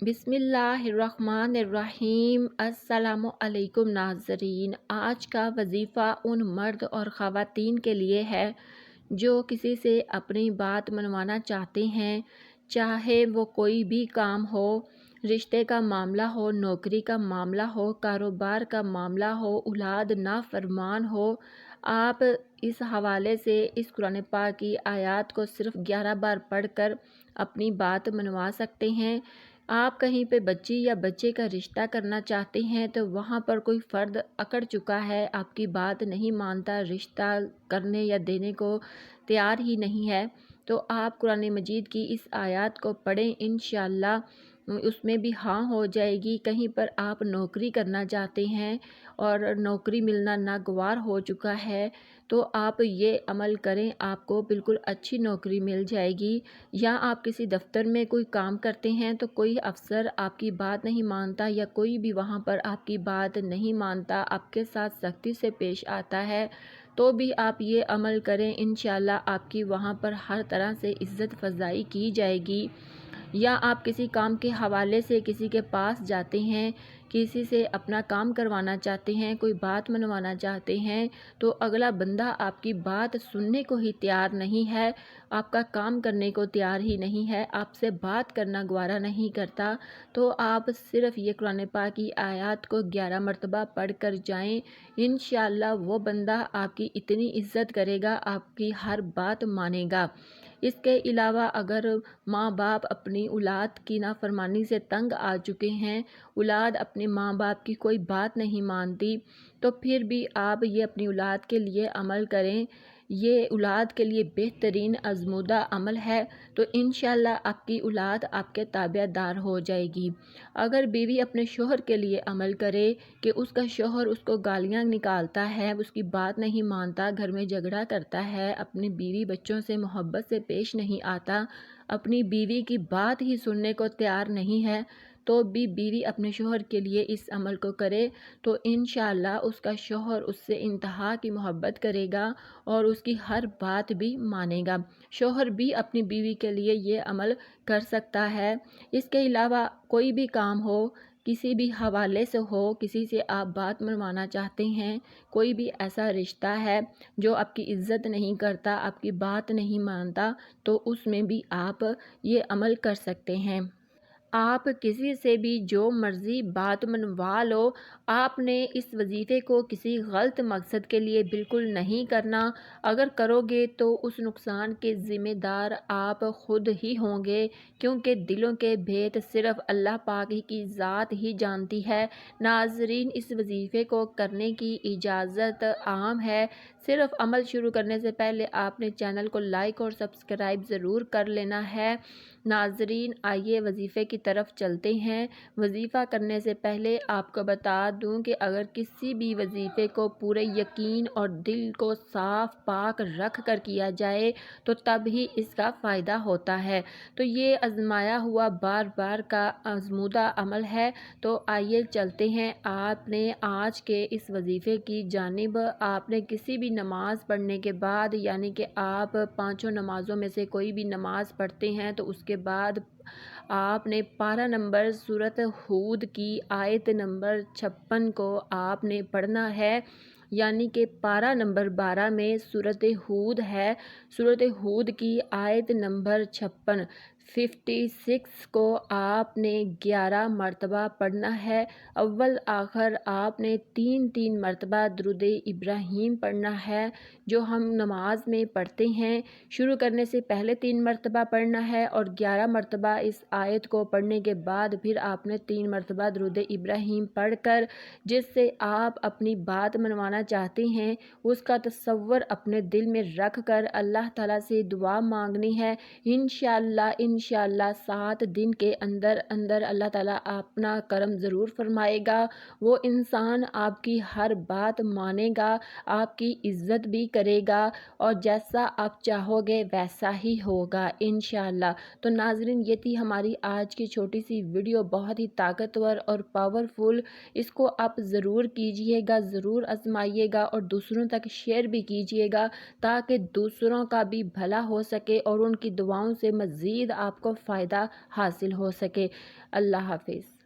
بسم اللہ الرحمن الرحیم۔ السلام علیکم ناظرین، آج کا وظیفہ ان مرد اور خواتین کے لیے ہے جو کسی سے اپنی بات منوانا چاہتے ہیں، چاہے وہ کوئی بھی کام ہو، رشتے کا معاملہ ہو، نوکری کا معاملہ ہو، کاروبار کا معاملہ ہو، اولاد نافرمان ہو۔ آپ اس حوالے سے اس قرآن پاک کی آیات کو صرف 11 بار پڑھ کر اپنی بات منوا سکتے ہیں۔ آپ کہیں پہ بچی یا بچے کا رشتہ کرنا چاہتے ہیں تو وہاں پر کوئی فرد اکڑ چکا ہے، آپ کی بات نہیں مانتا، رشتہ کرنے یا دینے کو تیار ہی نہیں ہے، تو آپ قرآن مجید کی اس آیات کو پڑھیں، انشاءاللہ اس میں بھی ہاں ہو جائے گی۔ کہیں پر آپ نوکری کرنا چاہتے ہیں اور نوکری ملنا ناگوار ہو چکا ہے تو آپ یہ عمل کریں، آپ کو بالکل اچھی نوکری مل جائے گی۔ یا آپ کسی دفتر میں کوئی کام کرتے ہیں تو کوئی افسر آپ کی بات نہیں مانتا یا کوئی بھی وہاں پر آپ کی بات نہیں مانتا، آپ کے ساتھ سختی سے پیش آتا ہے، تو بھی آپ یہ عمل کریں، انشاءاللہ آپ کی وہاں پر ہر طرح سے عزت فضائی کی جائے گی۔ یا آپ کسی کام کے حوالے سے کسی کے پاس جاتے ہیں، کسی سے اپنا کام کروانا چاہتے ہیں، کوئی بات منوانا چاہتے ہیں تو اگلا بندہ آپ کی بات سننے کو ہی تیار نہیں ہے، آپ کا کام کرنے کو تیار ہی نہیں ہے، آپ سے بات کرنا گوارا نہیں کرتا، تو آپ صرف یہ قرآن پاک کی آیات کو 11 مرتبہ پڑھ کر جائیں، انشاءاللہ وہ بندہ آپ کی اتنی عزت کرے گا، آپ کی ہر بات مانے گا۔ اس کے علاوہ اگر ماں باپ اپنی اولاد کی نافرمانی سے تنگ آ چکے ہیں، اولاد اپنے ماں باپ کی کوئی بات نہیں مانتی، تو پھر بھی آپ یہ اپنی اولاد کے لیے عمل کریں، یہ اولاد کے لیے بہترین آزمودہ عمل ہے، تو انشاءاللہ آپ کی اولاد آپ کے تابع دار ہو جائے گی۔ اگر بیوی اپنے شوہر کے لیے عمل کرے کہ اس کا شوہر اس کو گالیاں نکالتا ہے، اس کی بات نہیں مانتا، گھر میں جھگڑا کرتا ہے، اپنی بیوی بچوں سے محبت سے پیش نہیں آتا، اپنی بیوی کی بات ہی سننے کو تیار نہیں ہے، تو بھی بیوی اپنے شوہر کے لیے اس عمل کو کرے تو انشاءاللہ اس کا شوہر اس سے انتہا کی محبت کرے گا اور اس کی ہر بات بھی مانے گا۔ شوہر بھی اپنی بیوی کے لیے یہ عمل کر سکتا ہے۔ اس کے علاوہ کوئی بھی کام ہو، کسی بھی حوالے سے ہو، کسی سے آپ بات منوانا چاہتے ہیں، کوئی بھی ایسا رشتہ ہے جو آپ کی عزت نہیں کرتا، آپ کی بات نہیں مانتا، تو اس میں بھی آپ یہ عمل کر سکتے ہیں۔ آپ کسی سے بھی جو مرضی بات منوا لو، آپ نے اس وظیفے کو کسی غلط مقصد کے لیے بالکل نہیں کرنا، اگر کرو گے تو اس نقصان کے ذمہ دار آپ خود ہی ہوں گے، کیونکہ دلوں کے بھید صرف اللہ پاک کی ذات ہی جانتی ہے۔ ناظرین، اس وظیفے کو کرنے کی اجازت عام ہے، صرف عمل شروع کرنے سے پہلے آپ نے چینل کو لائک اور سبسکرائب ضرور کر لینا ہے۔ ناظرین، آئیے وظیفے کی طرف چلتے ہیں۔ وظیفہ کرنے سے پہلے آپ کو بتا دوں کہ اگر کسی بھی وظیفے کو پورے یقین اور دل کو صاف پاک رکھ کر کیا جائے تو تب ہی اس کا فائدہ ہوتا ہے، تو یہ آزمایا ہوا بار بار کا آزمودہ عمل ہے۔ تو آئیے چلتے ہیں، آپ نے آج کے اس وظیفے کی جانب آپ نے کسی بھی نماز پڑھنے کے بعد، یعنی کہ آپ 5 نمازوں میں سے کوئی بھی نماز پڑھتے ہیں تو اس کے بعد آپ نے پارہ نمبر سورۃ ہود کی آیت نمبر 56 کو آپ نے پڑھنا ہے، یعنی کہ پارہ نمبر 12 میں سورۃ ہود ہے، سورۃ ہود کی آیت نمبر 56 کو آپ نے 11 مرتبہ پڑھنا ہے۔ اول آخر آپ نے 3 مرتبہ درود ابراہیم پڑھنا ہے، جو ہم نماز میں پڑھتے ہیں۔ شروع کرنے سے پہلے 3 مرتبہ پڑھنا ہے اور 11 مرتبہ اس آیت کو پڑھنے کے بعد پھر آپ نے 3 مرتبہ درود ابراہیم پڑھ کر جس سے آپ اپنی بات منوانا چاہتے ہیں اس کا تصور اپنے دل میں رکھ کر اللہ تعالیٰ سے دعا مانگنی ہے۔ انشاءاللہ 7 دن کے اندر اللہ تعالیٰ اپنا کرم ضرور فرمائے گا، وہ انسان آپ کی ہر بات مانے گا، آپ کی عزت بھی کرے گا اور جیسا آپ چاہو گے ویسا ہی ہوگا انشاءاللہ۔ تو ناظرین، یہ تھی ہماری آج کی چھوٹی سی ویڈیو، بہت ہی طاقتور اور پاورفل، اس کو آپ ضرور کیجئے گا، ضرور آزمائیے گا اور دوسروں تک شیئر بھی کیجئے گا تاکہ دوسروں کا بھی بھلا ہو سکے اور ان کی دعاؤں سے مزید آپ کو فائدہ حاصل ہو سکے۔ اللہ حافظ۔